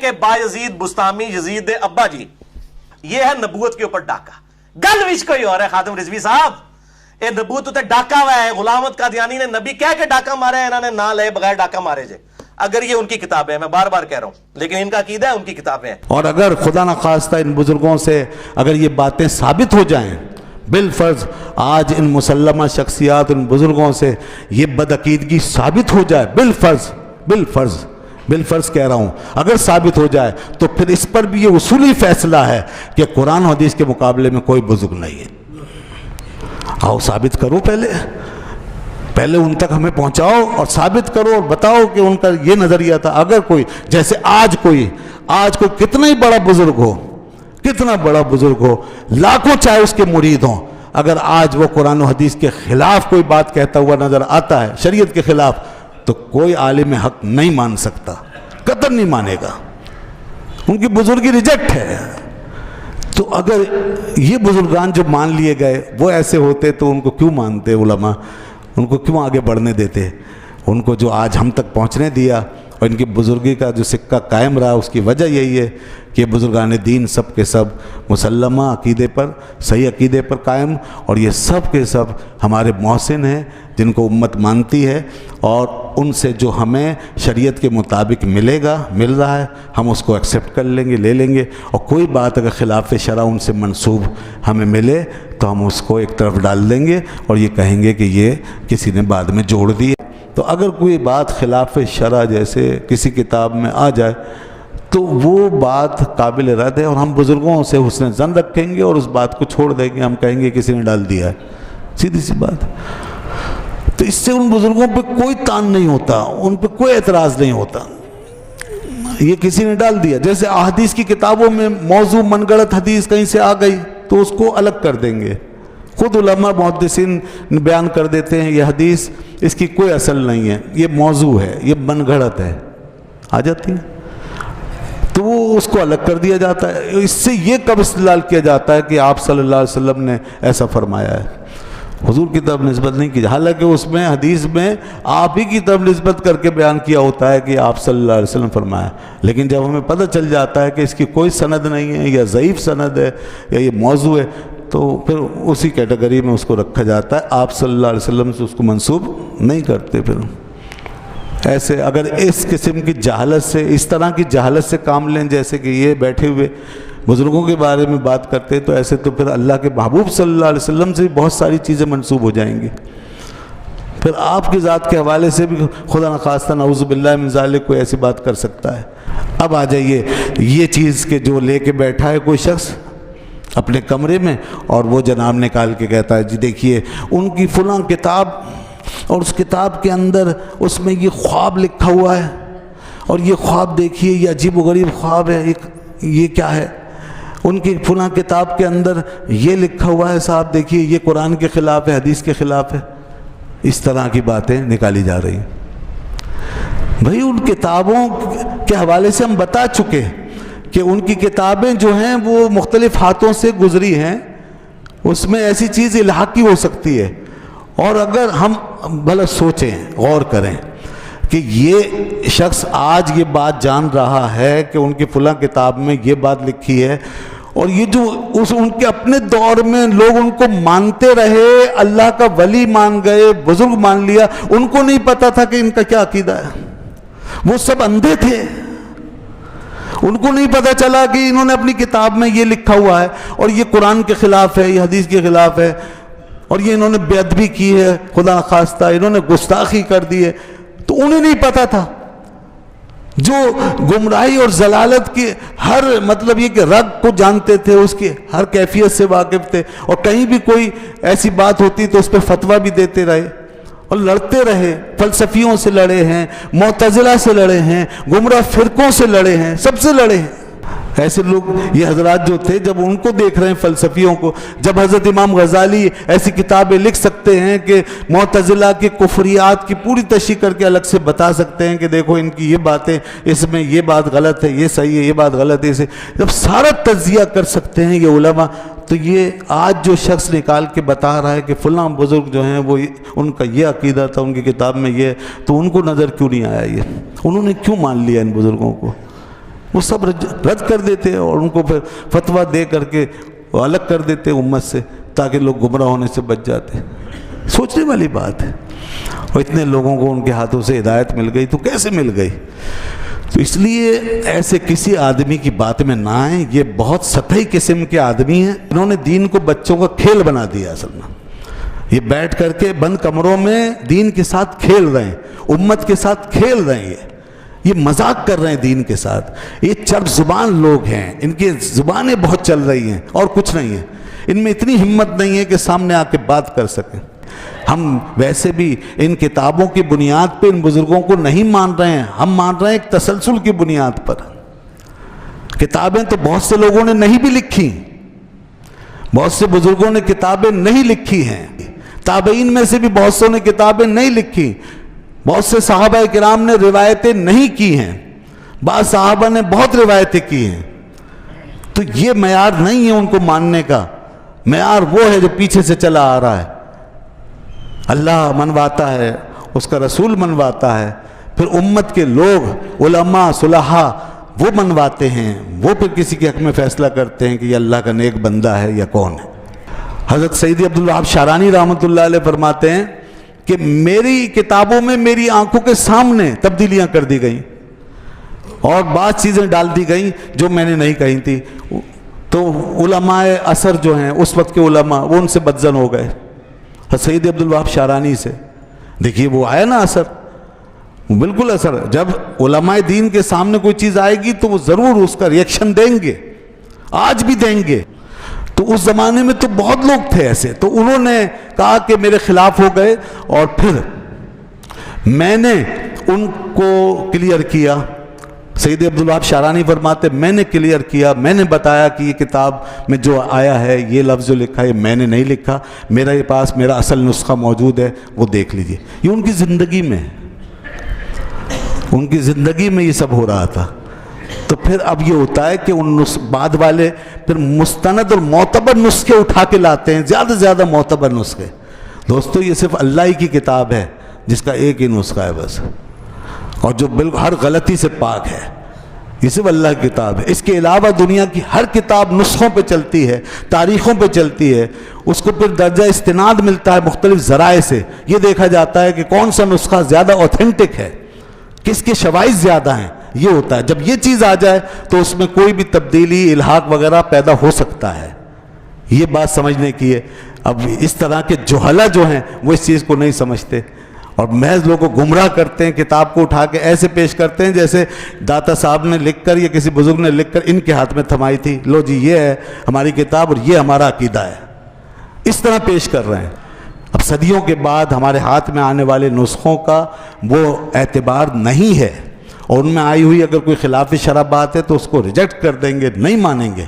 کہ بایزید بستامی یزید دے ابا جی یہ ہے نبوت کے اوپر ڈاکہ. گل وچ کوئی اور ہے خادم رضوی صاحب, اے نبوت تے ڈاکہ ہوا ہے. غلامت قادیانی نے نبی کہہ کے ڈاکہ مارا ہے, انہوں نے نہ لے بغیر ڈاکہ مارے جے. اگر یہ ان کی کتابیں ہیں, میں بار بار کہہ رہا ہوں, لیکن ان کا عقیدہ ہے ان کی کتابیں ہیں. اور اگر خدا نخواستہ ان بزرگوں سے اگر یہ باتیں ثابت ہو جائیں, بالفرض آج ان مسلمہ شخصیات ان بزرگوں سے یہ بدعقیدگی ثابت ہو جائے, بالفرض کہہ رہا ہوں, اگر ثابت ہو جائے تو پھر اس پر بھی یہ اصولی فیصلہ ہے کہ قرآن و حدیث کے مقابلے میں کوئی بزرگ نہیں ہے. آؤ ثابت کرو, پہلے ان تک ہمیں پہنچاؤ اور ثابت کرو اور بتاؤ کہ ان کا یہ نظریہ تھا. اگر کوئی جیسے آج کوئی کتنا ہی بڑا بزرگ ہو, لاکھوں چاہے اس کے مرید ہوں, اگر آج وہ قرآن و حدیث کے خلاف کوئی بات کہتا ہوا نظر آتا ہے, شریعت کے خلاف, تو کوئی عالم حق نہیں مان سکتا, قطعاً نہیں مانے گا. ان کی بزرگی ریجیکٹ ہے. تو اگر یہ بزرگان جو مان لیے گئے وہ ایسے ہوتے تو ان کو کیوں مانتے علماء, ان کو کیوں آگے بڑھنے دیتے؟ ان کو جو آج ہم تک پہنچنے دیا اور ان کی بزرگی کا جو سکہ قائم رہا, اس کی وجہ یہی ہے کہ بزرگان دین سب کے سب مسلمہ عقیدے پر, صحیح عقیدے پر قائم, اور یہ سب کے سب ہمارے محسن ہیں جن کو امت مانتی ہے, اور ان سے جو ہمیں شریعت کے مطابق مل رہا ہے, ہم اس کو ایکسیپٹ کر لیں گے, لے لیں گے. اور کوئی بات اگر خلاف شرع ان سے منسوب ہمیں ملے تو ہم اس کو ایک طرف ڈال دیں گے اور یہ کہیں گے کہ یہ کسی نے بعد میں جوڑ دی. تو اگر کوئی بات خلاف شرع جیسے کسی کتاب میں آ جائے تو وہ بات قابل رد ہے, اور ہم بزرگوں سے حسن ظن رکھیں گے اور اس بات کو چھوڑ دیں گے. ہم کہیں گے کسی نے ڈال دیا ہے, سیدھی سی بات. تو اس سے ان بزرگوں پہ کوئی تان نہیں ہوتا, ان پہ کوئی اعتراض نہیں ہوتا, یہ کسی نے ڈال دیا. جیسے احادیث کی کتابوں میں موضوع من گڑت حدیث کہیں سے آ گئی تو اس کو الگ کر دیں گے. خود علماء محدثین بیان کر دیتے ہیں یہ حدیث اس کی کوئی اصل نہیں ہے, یہ موضوع ہے, یہ من گھڑت ہے, آ جاتی ہے, تو وہ اس کو الگ کر دیا جاتا ہے. اس سے یہ کب استدلال کیا جاتا ہے کہ آپ صلی اللہ علیہ وسلم نے ایسا فرمایا ہے؟ حضور کی طرف نسبت نہیں کی, حالانکہ اس میں حدیث میں آپ ہی کی طرف نسبت کر کے بیان کیا ہوتا ہے کہ آپ صلی اللہ علیہ وسلم فرمایا. لیکن جب ہمیں پتہ چل جاتا ہے کہ اس کی کوئی سند نہیں ہے, یا ضعیف سند ہے, یا یہ موضوع ہے, تو پھر اسی کیٹیگری میں اس کو رکھا جاتا ہے. آپ صلی اللہ علیہ وسلم سے اس کو منسوب نہیں کرتے. پھر ایسے اگر اس قسم کی جہالت سے, اس طرح کی جہالت سے کام لیں جیسے کہ یہ بیٹھے ہوئے بزرگوں کے بارے میں بات کرتے, تو ایسے تو پھر اللہ کے محبوب صلی اللہ علیہ وسلم سے بہت ساری چیزیں منسوب ہو جائیں گی. پھر آپ کی ذات کے حوالے سے بھی خدا نخواستہ نعوذ باللہ من ذالک کوئی ایسی بات کر سکتا ہے. اب آ جائیے یہ چیز کہ جو لے کے بیٹھا ہے کوئی شخص اپنے کمرے میں, اور وہ جناب نکال کے کہتا ہے جی دیکھیے ان کی فلاں کتاب, اور اس کتاب کے اندر اس میں یہ خواب لکھا ہوا ہے, اور یہ خواب دیکھیے یہ عجیب و غریب خواب ہے, یہ کیا ہے, ان کی فلاں کتاب کے اندر یہ لکھا ہوا ہے, صاحب دیکھیے یہ قرآن کے خلاف ہے, حدیث کے خلاف ہے. اس طرح کی باتیں نکالی جا رہی ہیں. بھئی ان کتابوں کے حوالے سے ہم بتا چکے کہ ان کی کتابیں جو ہیں وہ مختلف ہاتھوں سے گزری ہیں, اس میں ایسی چیز الحاقی ہو سکتی ہے. اور اگر ہم بھلا سوچیں, غور کریں کہ یہ شخص آج یہ بات جان رہا ہے کہ ان کی فلاں کتاب میں یہ بات لکھی ہے, اور یہ جو ان کے اپنے دور میں لوگ ان کو مانتے رہے, اللہ کا ولی مان گئے, بزرگ مان لیا, ان کو نہیں پتا تھا کہ ان کا کیا عقیدہ ہے. وہ سب اندھے تھے, ان کو نہیں پتا چلا کہ انہوں نے اپنی کتاب میں یہ لکھا ہوا ہے اور یہ قرآن کے خلاف ہے, یہ حدیث کے خلاف ہے, اور یہ انہوں نے بے ادبی کی ہے, خدا نخواستہ انہوں نے گستاخی کر دی ہے. تو انہیں نہیں پتا تھا. جو گمراہی اور ضلالت کی ہر مطلب یہ کہ رگ کو جانتے تھے, اس کی ہر کیفیت سے واقف تھے, اور کہیں بھی کوئی ایسی بات ہوتی تو اس پہ فتویٰ بھی دیتے رہے اور لڑتے رہے. فلسفیوں سے لڑے ہیں, معتزلہ سے لڑے ہیں, گمراہ فرقوں سے لڑے ہیں, سب سے لڑے ہیں. ایسے لوگ یہ حضرات جو تھے, جب ان کو دیکھ رہے ہیں فلسفیوں کو, جب حضرت امام غزالی ایسی کتابیں لکھ سکتے ہیں کہ معتزلہ کے کفریات کی پوری تشریح کر کے الگ سے بتا سکتے ہیں کہ دیکھو ان کی یہ باتیں, اس میں یہ بات غلط ہے, یہ صحیح ہے, یہ بات غلط ہے, اسے جب سارا تجزیہ کر سکتے ہیں یہ علماء, تو یہ آج جو شخص نکال کے بتا رہا ہے کہ فلاں بزرگ جو ہیں وہ ان کا یہ عقیدہ تھا, ان کی کتاب میں یہ, تو ان کو نظر کیوں نہیں آیا, یہ انہوں نے کیوں مان لیا ان بزرگوں کو؟ وہ سب رد کر دیتے ہیں اور ان کو پھر فتویٰ دے کر کے الگ کر دیتے ہیں امت سے، تاکہ لوگ گمراہ ہونے سے بچ جاتے ہیں۔ سوچنے والی بات ہے۔ اور اتنے لوگوں کو ان کے ہاتھوں سے ہدایت مل گئی تو کیسے مل گئی؟ تو اس لیے ایسے کسی آدمی کی بات میں نہ آئیں، یہ بہت سطحی قسم کے آدمی ہیں، انہوں نے دین کو بچوں کا کھیل بنا دیا اصل میں۔ یہ بیٹھ کر کے بند کمروں میں دین کے ساتھ کھیل رہے ہیں، امت کے ساتھ کھیل رہے ہیں، یہ مذاق کر رہے ہیں دین کے ساتھ۔ یہ چرب زبان لوگ ہیں، ان کی زبانیں بہت چل رہی ہیں اور کچھ نہیں ہے، ان میں اتنی ہمت نہیں ہے کہ سامنے آ کے بات کر سکیں۔ ہم ویسے بھی ان کتابوں کی بنیاد پہ ان بزرگوں کو نہیں مان رہے ہیں، ہم مان رہے ہیں ایک تسلسل کی بنیاد پر۔ کتابیں تو بہت سے لوگوں نے نہیں بھی لکھی، بہت سے بزرگوں نے کتابیں نہیں لکھی ہیں، تابعین میں سے بھی بہت سوں نے کتابیں نہیں لکھی، بہت سے صحابہ کرام نے روایتیں نہیں کی ہیں، بعض صحابہ نے بہت روایتیں کی ہیں۔ تو یہ معیار نہیں ہے ان کو ماننے کا، معیار وہ ہے جو پیچھے سے چلا آ رہا ہے۔ اللہ منواتا ہے، اس کا رسول منواتا ہے، پھر امت کے لوگ علماء صلحاء وہ منواتے ہیں، وہ پھر کسی کے حق میں فیصلہ کرتے ہیں کہ یہ اللہ کا نیک بندہ ہے یا کون ہے۔ حضرت سیدی عبدالوہاب شعرانی رحمۃ اللہ علیہ فرماتے ہیں کہ میری کتابوں میں میری آنکھوں کے سامنے تبدیلیاں کر دی گئیں اور بعض چیزیں ڈال دی گئیں جو میں نے نہیں کہی تھی۔ تو علماء اثر جو ہیں اس وقت کے علماء، وہ ان سے بدظن ہو گئے سید عبدالوہاب شعرانی سے۔ دیکھیے وہ آیا نا اثر، بالکل اثر۔ جب علماء دین کے سامنے کوئی چیز آئے گی تو وہ ضرور اس کا ریئیکشن دیں گے، آج بھی دیں گے۔ تو اس زمانے میں تو بہت لوگ تھے ایسے، تو انہوں نے کہا کہ میرے خلاف ہو گئے، اور پھر میں نے ان کو کلیئر کیا۔ سید عبدالوہاب شعرانی فرماتے میں نے کلیئر کیا، میں نے بتایا کہ یہ کتاب میں جو آیا ہے، یہ لفظ جو لکھا ہے میں نے نہیں لکھا، میرے پاس میرا اصل نسخہ موجود ہے، وہ دیکھ لیجئے۔ یہ ان کی زندگی میں، ان کی زندگی میں یہ سب ہو رہا تھا۔ تو پھر اب یہ ہوتا ہے کہ ان بعد والے پھر مستند اور معتبر نسخے اٹھا کے لاتے ہیں، زیادہ سے زیادہ معتبر نسخے۔ دوستو یہ صرف اللہ ہی کی کتاب ہے جس کا ایک ہی نسخہ ہے بس، اور جو بالکل ہر غلطی سے پاک ہے، یہ صرف اللہ کی کتاب ہے۔ اس کے علاوہ دنیا کی ہر کتاب نسخوں پہ چلتی ہے، تاریخوں پہ چلتی ہے، اس کو پھر درجہ استناد ملتا ہے مختلف ذرائع سے۔ یہ دیکھا جاتا ہے کہ کون سا نسخہ زیادہ اوتھینٹک ہے، کس کے شواہد زیادہ ہیں، یہ ہوتا ہے۔ جب یہ چیز آ جائے تو اس میں کوئی بھی تبدیلی، الحاق وغیرہ پیدا ہو سکتا ہے، یہ بات سمجھنے کی ہے۔ اب اس طرح کے جہلا جو ہیں وہ اس چیز کو نہیں سمجھتے، اور محض لوگوں کو گمراہ کرتے ہیں، کتاب کو اٹھا کے ایسے پیش کرتے ہیں جیسے داتا صاحب نے لکھ کر یا کسی بزرگ نے لکھ کر ان کے ہاتھ میں تھمائی تھی، لو جی یہ ہے ہماری کتاب اور یہ ہمارا عقیدہ ہے، اس طرح پیش کر رہے ہیں۔ اب صدیوں کے بعد ہمارے ہاتھ میں آنے والے نسخوں کا وہ اعتبار نہیں ہے، اور ان میں آئی ہوئی اگر کوئی خلاف شرع بات ہے تو اس کو ریجیکٹ کر دیں گے، نہیں مانیں گے۔